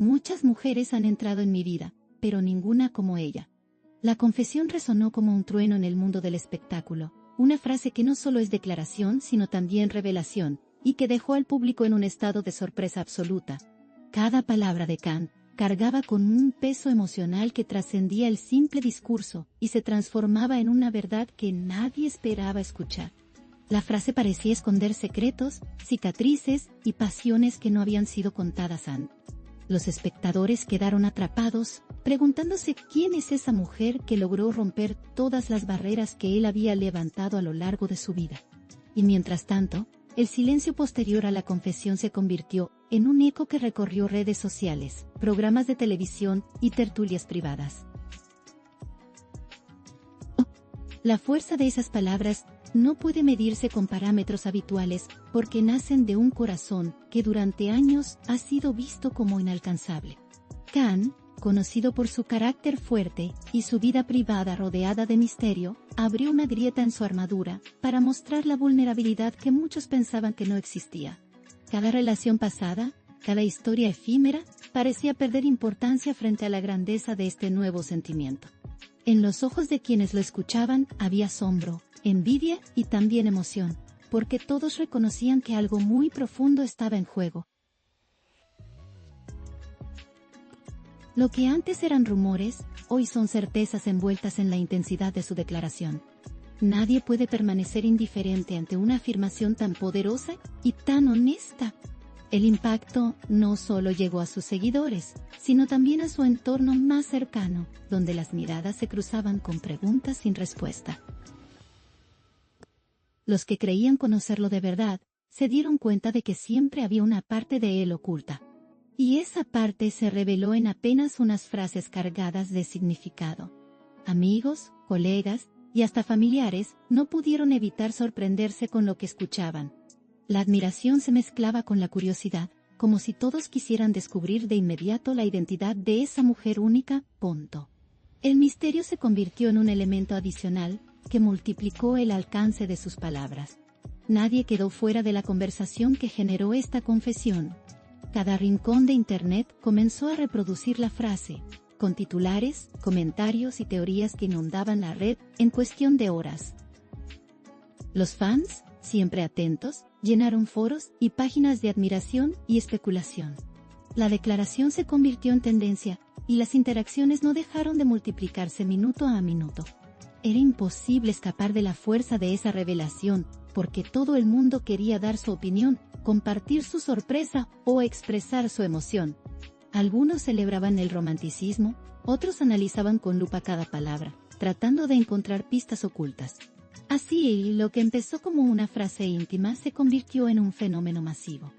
Muchas mujeres han entrado en mi vida, pero ninguna como ella. La confesión resonó como un trueno en el mundo del espectáculo, una frase que no solo es declaración sino también revelación, y que dejó al público en un estado de sorpresa absoluta. Cada palabra de Khan cargaba con un peso emocional que trascendía el simple discurso y se transformaba en una verdad que nadie esperaba escuchar. La frase parecía esconder secretos, cicatrices y pasiones que no habían sido contadas antes. Los espectadores quedaron atrapados, preguntándose quién es esa mujer que logró romper todas las barreras que él había levantado a lo largo de su vida. Y mientras tanto, el silencio posterior a la confesión se convirtió en un eco que recorrió redes sociales, programas de televisión y tertulias privadas. La fuerza de esas palabras no puede medirse con parámetros habituales porque nacen de un corazón que durante años ha sido visto como inalcanzable. Khan, conocido por su carácter fuerte y su vida privada rodeada de misterio, abrió una grieta en su armadura para mostrar la vulnerabilidad que muchos pensaban que no existía. Cada relación pasada, cada historia efímera, parecía perder importancia frente a la grandeza de este nuevo sentimiento. En los ojos de quienes lo escuchaban había asombro, envidia y también emoción, porque todos reconocían que algo muy profundo estaba en juego. Lo que antes eran rumores, hoy son certezas envueltas en la intensidad de su declaración. Nadie puede permanecer indiferente ante una afirmación tan poderosa y tan honesta. El impacto no solo llegó a sus seguidores, sino también a su entorno más cercano, donde las miradas se cruzaban con preguntas sin respuesta. Los que creían conocerlo de verdad, se dieron cuenta de que siempre había una parte de él oculta. Y esa parte se reveló en apenas unas frases cargadas de significado. Amigos, colegas y hasta familiares no pudieron evitar sorprenderse con lo que escuchaban. La admiración se mezclaba con la curiosidad, como si todos quisieran descubrir de inmediato la identidad de esa mujer única. El misterio se convirtió en un elemento adicional que multiplicó el alcance de sus palabras. Nadie quedó fuera de la conversación que generó esta confesión. Cada rincón de Internet comenzó a reproducir la frase, con titulares, comentarios y teorías que inundaban la red en cuestión de horas. Los fans, siempre atentos, llenaron foros y páginas de admiración y especulación. La declaración se convirtió en tendencia, y las interacciones no dejaron de multiplicarse minuto a minuto. Era imposible escapar de la fuerza de esa revelación, porque todo el mundo quería dar su opinión, compartir su sorpresa o expresar su emoción. Algunos celebraban el romanticismo, otros analizaban con lupa cada palabra, tratando de encontrar pistas ocultas. Así, lo que empezó como una frase íntima se convirtió en un fenómeno masivo.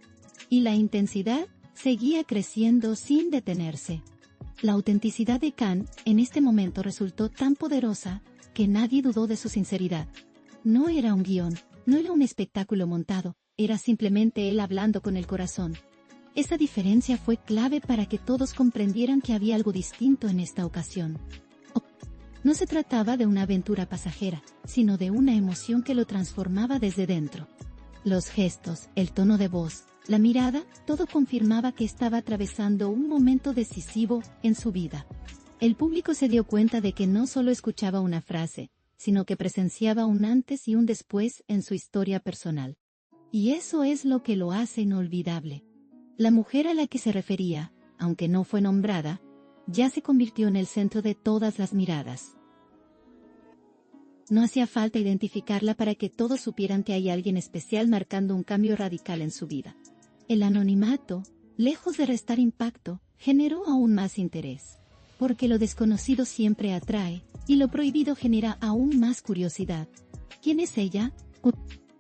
Y la intensidad seguía creciendo sin detenerse. La autenticidad de Khan en este momento resultó tan poderosa que nadie dudó de su sinceridad. No era un guión, no era un espectáculo montado, era simplemente él hablando con el corazón. Esa diferencia fue clave para que todos comprendieran que había algo distinto en esta ocasión. No se trataba de una aventura pasajera, sino de una emoción que lo transformaba desde dentro. Los gestos, el tono de voz, la mirada, todo confirmaba que estaba atravesando un momento decisivo en su vida. El público se dio cuenta de que no solo escuchaba una frase, sino que presenciaba un antes y un después en su historia personal. Y eso es lo que lo hace inolvidable. La mujer a la que se refería, aunque no fue nombrada, ya se convirtió en el centro de todas las miradas. No hacía falta identificarla para que todos supieran que hay alguien especial marcando un cambio radical en su vida. El anonimato, lejos de restar impacto, generó aún más interés. Porque lo desconocido siempre atrae, y lo prohibido genera aún más curiosidad. ¿Quién es ella?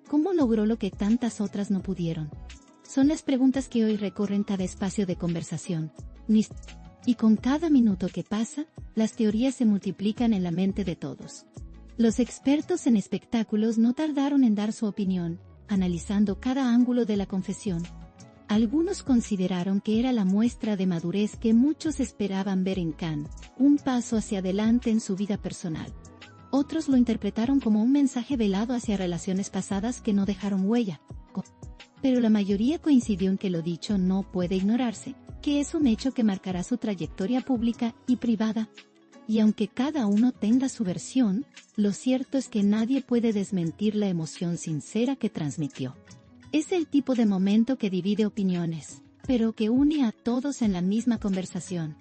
¿Cómo logró lo que tantas otras no pudieron? Son las preguntas que hoy recorren cada espacio de conversación. Y con cada minuto que pasa, las teorías se multiplican en la mente de todos. Los expertos en espectáculos no tardaron en dar su opinión, analizando cada ángulo de la confesión. Algunos consideraron que era la muestra de madurez que muchos esperaban ver en Khan, un paso hacia adelante en su vida personal. Otros lo interpretaron como un mensaje velado hacia relaciones pasadas que no dejaron huella. Pero la mayoría coincidió en que lo dicho no puede ignorarse, que es un hecho que marcará su trayectoria pública y privada. Y aunque cada uno tenga su versión, lo cierto es que nadie puede desmentir la emoción sincera que transmitió. Es el tipo de momento que divide opiniones, pero que une a todos en la misma conversación.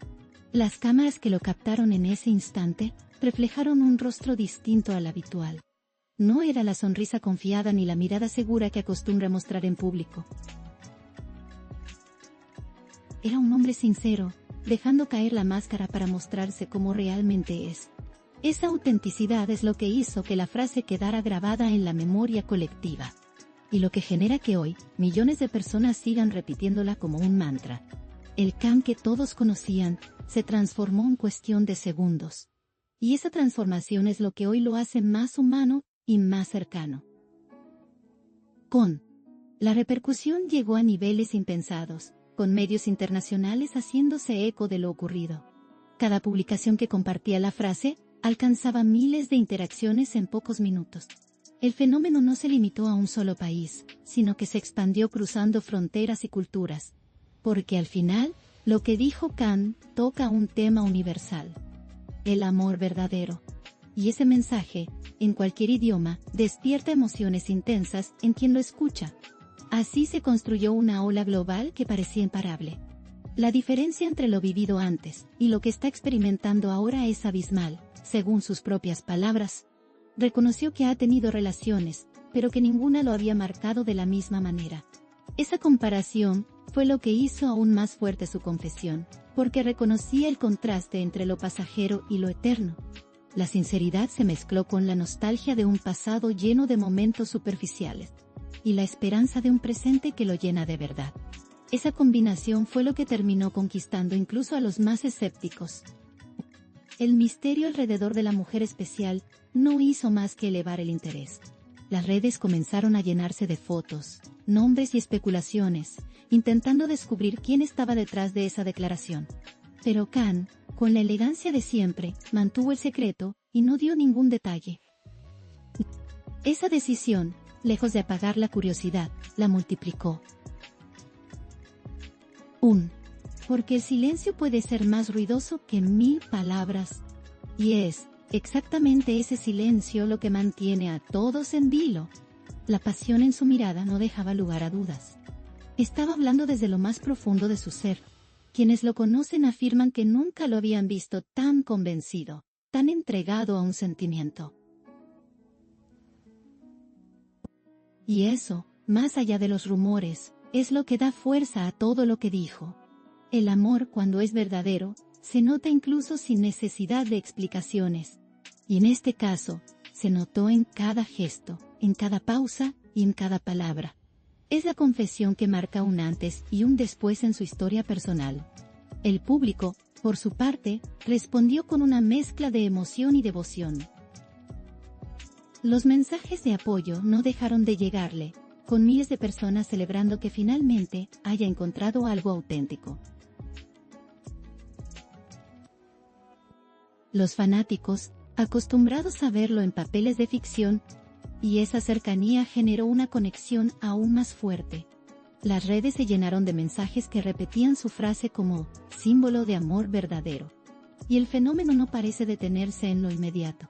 Las cámaras que lo captaron en ese instante reflejaron un rostro distinto al habitual. No era la sonrisa confiada ni la mirada segura que acostumbra mostrar en público. Era un hombre sincero, dejando caer la máscara para mostrarse como realmente es. Esa autenticidad es lo que hizo que la frase quedara grabada en la memoria colectiva. Y lo que genera que hoy, millones de personas sigan repitiéndola como un mantra. El Khan que todos conocían, se transformó en cuestión de segundos. Y esa transformación es lo que hoy lo hace más humano y más cercano. La repercusión llegó a niveles impensados, con medios internacionales haciéndose eco de lo ocurrido. Cada publicación que compartía la frase, alcanzaba miles de interacciones en pocos minutos. El fenómeno no se limitó a un solo país, sino que se expandió cruzando fronteras y culturas. Porque al final, lo que dijo Khan toca un tema universal: el amor verdadero. Y ese mensaje, en cualquier idioma, despierta emociones intensas en quien lo escucha. Así se construyó una ola global que parecía imparable. La diferencia entre lo vivido antes y lo que está experimentando ahora es abismal, según sus propias palabras. Reconoció que ha tenido relaciones, pero que ninguna lo había marcado de la misma manera. Esa comparación fue lo que hizo aún más fuerte su confesión, porque reconocía el contraste entre lo pasajero y lo eterno. La sinceridad se mezcló con la nostalgia de un pasado lleno de momentos superficiales, y la esperanza de un presente que lo llena de verdad. Esa combinación fue lo que terminó conquistando incluso a los más escépticos. El misterio alrededor de la mujer especial no hizo más que elevar el interés. Las redes comenzaron a llenarse de fotos, nombres y especulaciones, intentando descubrir quién estaba detrás de esa declaración. Pero Khan, con la elegancia de siempre, mantuvo el secreto y no dio ningún detalle. Esa decisión, lejos de apagar la curiosidad, la multiplicó. Porque el silencio puede ser más ruidoso que 1000 palabras. Y es exactamente ese silencio lo que mantiene a todos en vilo. La pasión en su mirada no dejaba lugar a dudas. Estaba hablando desde lo más profundo de su ser. Quienes lo conocen afirman que nunca lo habían visto tan convencido, tan entregado a un sentimiento. Y eso, más allá de los rumores, es lo que da fuerza a todo lo que dijo. El amor, cuando es verdadero, se nota incluso sin necesidad de explicaciones. Y en este caso, se notó en cada gesto, en cada pausa y en cada palabra. Es la confesión que marca un antes y un después en su historia personal. El público, por su parte, respondió con una mezcla de emoción y devoción. Los mensajes de apoyo no dejaron de llegarle, con miles de personas celebrando que finalmente haya encontrado algo auténtico. Los fanáticos, acostumbrados a verlo en papeles de ficción, y esa cercanía generó una conexión aún más fuerte. Las redes se llenaron de mensajes que repetían su frase como símbolo de amor verdadero. Y el fenómeno no parece detenerse en lo inmediato.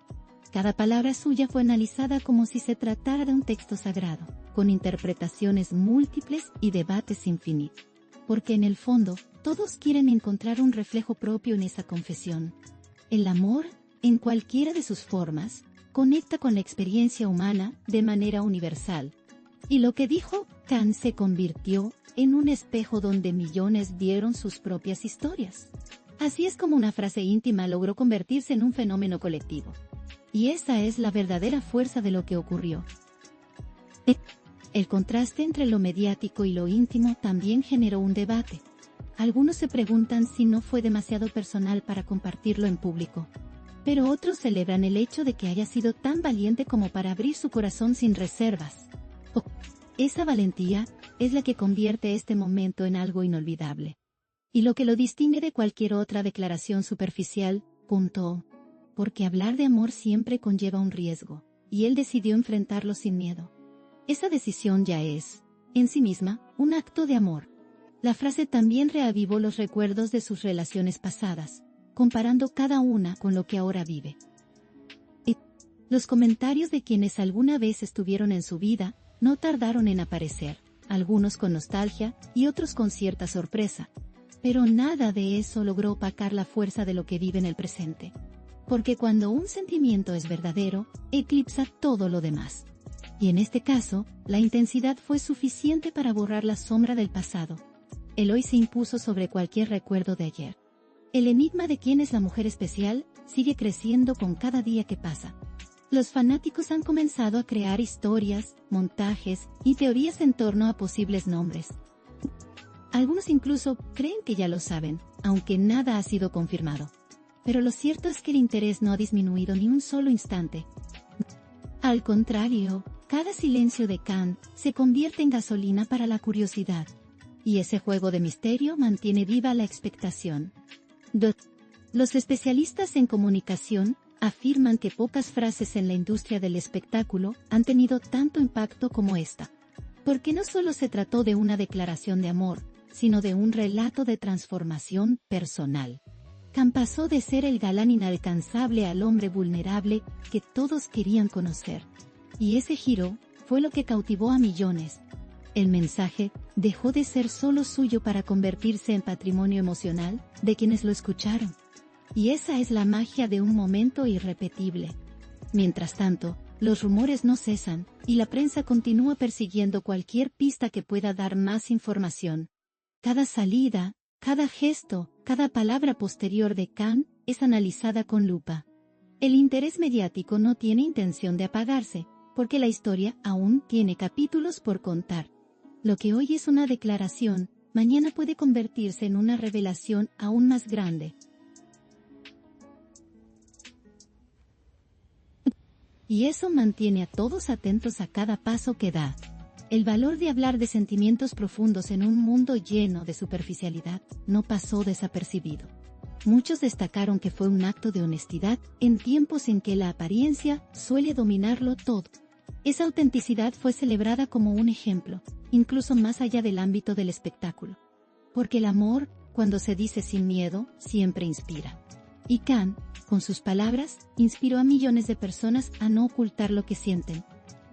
Cada palabra suya fue analizada como si se tratara de un texto sagrado, con interpretaciones múltiples y debates infinitos. Porque en el fondo, todos quieren encontrar un reflejo propio en esa confesión. El amor, en cualquiera de sus formas, conecta con la experiencia humana de manera universal. Y lo que dijo Khan se convirtió en un espejo donde millones vieron sus propias historias. Así es como una frase íntima logró convertirse en un fenómeno colectivo. Y esa es la verdadera fuerza de lo que ocurrió. El contraste entre lo mediático y lo íntimo también generó un debate. Algunos se preguntan si no fue demasiado personal para compartirlo en público. Pero otros celebran el hecho de que haya sido tan valiente como para abrir su corazón sin reservas. Esa valentía es la que convierte este momento en algo inolvidable. Y lo que lo distingue de cualquier otra declaración superficial, porque hablar de amor siempre conlleva un riesgo, y él decidió enfrentarlo sin miedo. Esa decisión ya es, en sí misma, un acto de amor. La frase también reavivó los recuerdos de sus relaciones pasadas, comparando cada una con lo que ahora vive. Y los comentarios de quienes alguna vez estuvieron en su vida no tardaron en aparecer, algunos con nostalgia y otros con cierta sorpresa. Pero nada de eso logró opacar la fuerza de lo que vive en el presente. Porque cuando un sentimiento es verdadero, eclipsa todo lo demás. Y en este caso, la intensidad fue suficiente para borrar la sombra del pasado. El hoy se impuso sobre cualquier recuerdo de ayer. El enigma de quién es la mujer especial sigue creciendo con cada día que pasa. Los fanáticos han comenzado a crear historias, montajes y teorías en torno a posibles nombres. Algunos incluso creen que ya lo saben, aunque nada ha sido confirmado. Pero lo cierto es que el interés no ha disminuido ni un solo instante. Al contrario, cada silencio de Khan se convierte en gasolina para la curiosidad. Y ese juego de misterio mantiene viva la expectación. Los especialistas en comunicación afirman que pocas frases en la industria del espectáculo han tenido tanto impacto como esta. Porque no solo se trató de una declaración de amor, sino de un relato de transformación personal. Khan pasó de ser el galán inalcanzable al hombre vulnerable que todos querían conocer. Y ese giro fue lo que cautivó a millones. El mensaje dejó de ser solo suyo para convertirse en patrimonio emocional de quienes lo escucharon. Y esa es la magia de un momento irrepetible. Mientras tanto, los rumores no cesan, y la prensa continúa persiguiendo cualquier pista que pueda dar más información. Cada salida, cada gesto, cada palabra posterior de Khan es analizada con lupa. El interés mediático no tiene intención de apagarse, porque la historia aún tiene capítulos por contar. Lo que hoy es una declaración, mañana puede convertirse en una revelación aún más grande. Y eso mantiene a todos atentos a cada paso que da. El valor de hablar de sentimientos profundos en un mundo lleno de superficialidad no pasó desapercibido. Muchos destacaron que fue un acto de honestidad en tiempos en que la apariencia suele dominarlo todo. Esa autenticidad fue celebrada como un ejemplo, incluso más allá del ámbito del espectáculo. Porque el amor, cuando se dice sin miedo, siempre inspira. Y Khan, con sus palabras, inspiró a millones de personas a no ocultar lo que sienten.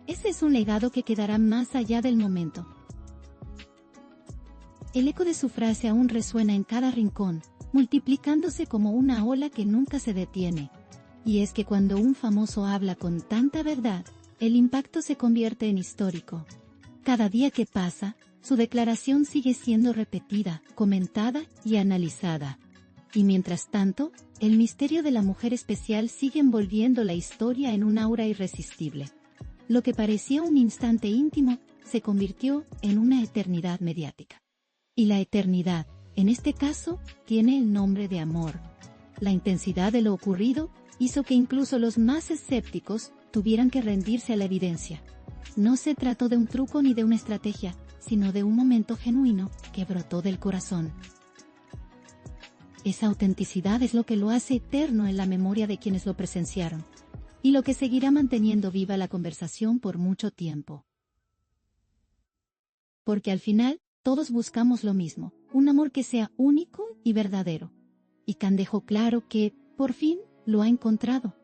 Ese es un legado que quedará más allá del momento. El eco de su frase aún resuena en cada rincón, multiplicándose como una ola que nunca se detiene. Y es que cuando un famoso habla con tanta verdad, el impacto se convierte en histórico. Cada día que pasa, su declaración sigue siendo repetida, comentada y analizada. Y mientras tanto, el misterio de la mujer especial sigue envolviendo la historia en un aura irresistible. Lo que parecía un instante íntimo, se convirtió en una eternidad mediática. Y la eternidad, en este caso, tiene el nombre de amor. La intensidad de lo ocurrido hizo que incluso los más escépticos tuvieran que rendirse a la evidencia. No se trató de un truco ni de una estrategia, sino de un momento genuino que brotó del corazón. Esa autenticidad es lo que lo hace eterno en la memoria de quienes lo presenciaron, y lo que seguirá manteniendo viva la conversación por mucho tiempo. Porque al final, todos buscamos lo mismo, un amor que sea único y verdadero. Y Khan dejó claro que, por fin, lo ha encontrado.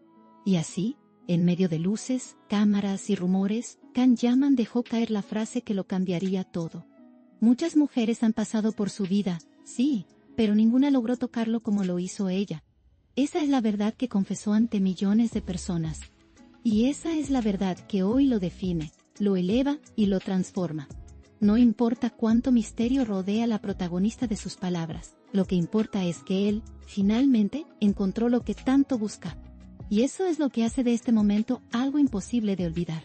Y así, en medio de luces, cámaras y rumores, Khan Yaman dejó caer la frase que lo cambiaría todo. Muchas mujeres han pasado por su vida, sí, pero ninguna logró tocarlo como lo hizo ella. Esa es la verdad que confesó ante millones de personas. Y esa es la verdad que hoy lo define, lo eleva y lo transforma. No importa cuánto misterio rodea a la protagonista de sus palabras, lo que importa es que él, finalmente, encontró lo que tanto busca. Y eso es lo que hace de este momento algo imposible de olvidar.